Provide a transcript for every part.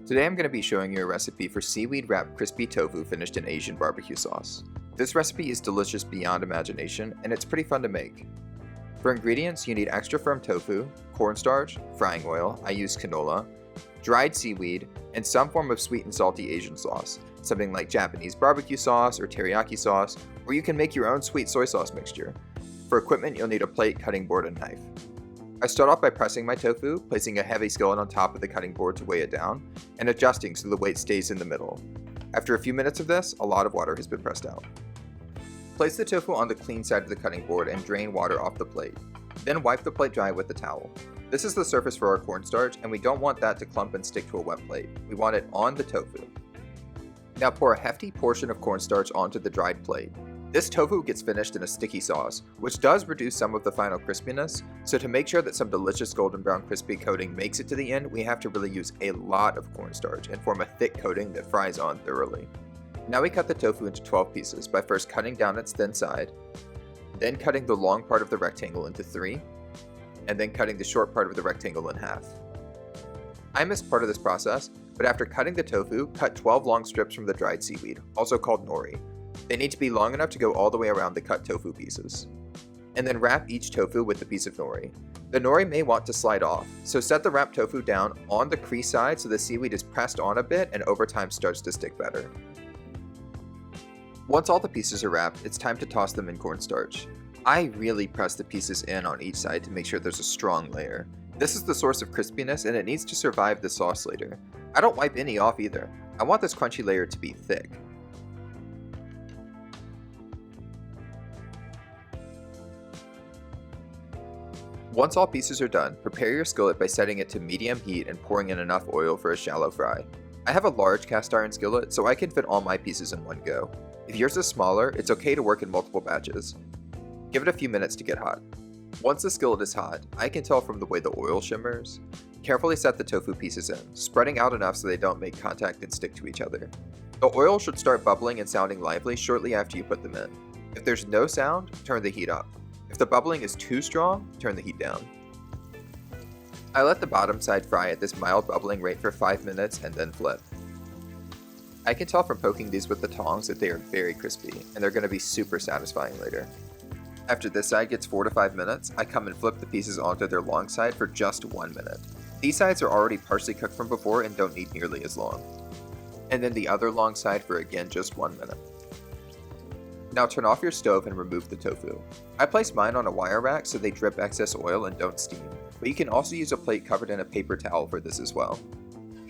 Today I'm going to be showing you a recipe for seaweed wrapped crispy tofu finished in Asian barbecue sauce. This recipe is delicious beyond imagination, and it's pretty fun to make. For ingredients, you need extra firm tofu, cornstarch, frying oil, I use canola, dried seaweed, and some form of sweet and salty Asian sauce, something like Japanese barbecue sauce or teriyaki sauce, or you can make your own sweet soy sauce mixture. For equipment, you'll need a plate, cutting board, and knife. I start off by pressing my tofu, placing a heavy skillet on top of the cutting board to weigh it down, and adjusting so the weight stays in the middle. After a few minutes of this, a lot of water has been pressed out. Place the tofu on the clean side of the cutting board and drain water off the plate. Then wipe the plate dry with a towel. This is the surface for our cornstarch, and we don't want that to clump and stick to a wet plate. We want it on the tofu. Now pour a hefty portion of cornstarch onto the dried plate. This tofu gets finished in a sticky sauce, which does reduce some of the final crispiness, so to make sure that some delicious golden brown crispy coating makes it to the end, we have to really use a lot of cornstarch and form a thick coating that fries on thoroughly. Now we cut the tofu into 12 pieces by first cutting down its thin side, then cutting the long part of the rectangle into 3, and then cutting the short part of the rectangle in half. I missed part of this process, but after cutting the tofu, cut 12 long strips from the dried seaweed, also called nori. They need to be long enough to go all the way around the cut tofu pieces. And then wrap each tofu with a piece of nori. The nori may want to slide off, so set the wrapped tofu down on the crease side so the seaweed is pressed on a bit and over time starts to stick better. Once all the pieces are wrapped, it's time to toss them in cornstarch. I really press the pieces in on each side to make sure there's a strong layer. This is the source of crispiness and it needs to survive the sauce later. I don't wipe any off either. I want this crunchy layer to be thick. Once all pieces are done, prepare your skillet by setting it to medium heat and pouring in enough oil for a shallow fry. I have a large cast iron skillet, so I can fit all my pieces in one go. If yours is smaller, it's okay to work in multiple batches. Give it a few minutes to get hot. Once the skillet is hot, I can tell from the way the oil shimmers. Carefully set the tofu pieces in, spreading out enough so they don't make contact and stick to each other. The oil should start bubbling and sounding lively shortly after you put them in. If there's no sound, turn the heat up. If the bubbling is too strong, turn the heat down. I let the bottom side fry at this mild bubbling rate for 5 minutes and then flip. I can tell from poking these with the tongs that they are very crispy, and they're going to be super satisfying later. After this side gets 4 to 5 minutes, I come and flip the pieces onto their long side for just 1 minute. These sides are already partially cooked from before and don't need nearly as long. And then the other long side for again just 1 minute. Now turn off your stove and remove the tofu. I place mine on a wire rack so they drip excess oil and don't steam, but you can also use a plate covered in a paper towel for this as well.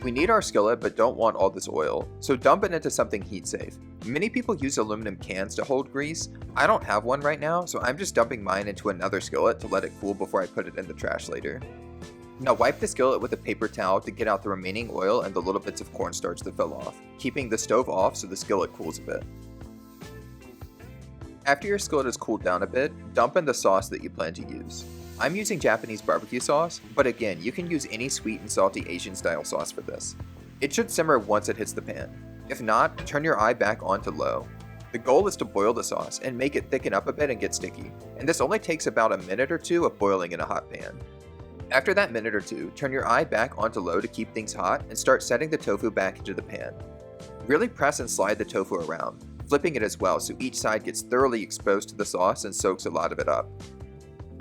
We need our skillet but don't want all this oil, so dump it into something heat safe. Many people use aluminum cans to hold grease. I don't have one right now, so I'm just dumping mine into another skillet to let it cool before I put it in the trash later. Now wipe the skillet with a paper towel to get out the remaining oil and the little bits of cornstarch that fell off, keeping the stove off so the skillet cools a bit. After your skillet has cooled down a bit, dump in the sauce that you plan to use. I'm using Japanese barbecue sauce, but again, you can use any sweet and salty Asian style sauce for this. It should simmer once it hits the pan. If not, turn your eye back onto low. The goal is to boil the sauce and make it thicken up a bit and get sticky, and this only takes about a minute or two of boiling in a hot pan. After that minute or two, turn your eye back onto low to keep things hot and start setting the tofu back into the pan. Really press and slide the tofu around, flipping it as well so each side gets thoroughly exposed to the sauce and soaks a lot of it up.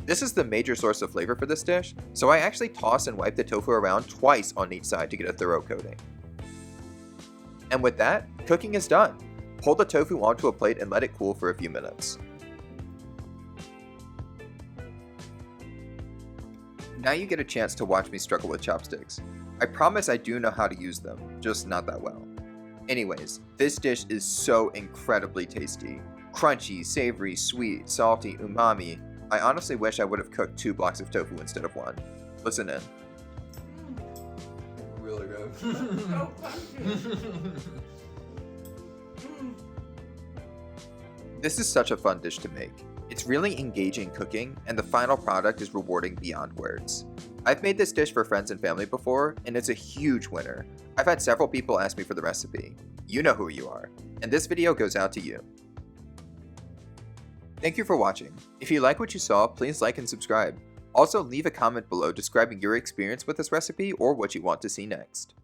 This is the major source of flavor for this dish, so I actually toss and wipe the tofu around twice on each side to get a thorough coating. And with that, cooking is done. Pull the tofu onto a plate and let it cool for a few minutes. Now you get a chance to watch me struggle with chopsticks. I promise I do know how to use them, just not that well. Anyways, this dish is so incredibly tasty. Crunchy, savory, sweet, salty, umami. I honestly wish I would have cooked 2 blocks of tofu instead of 1. Listen in. Really good. So crunchy. This is such a fun dish to make. It's really engaging cooking, and the final product is rewarding beyond words. I've made this dish for friends and family before, and it's a huge winner. I've had several people ask me for the recipe. You know who you are, and this video goes out to you. Thank you for watching. If you like what you saw, please like and subscribe. Also, leave a comment below describing your experience with this recipe or what you want to see next.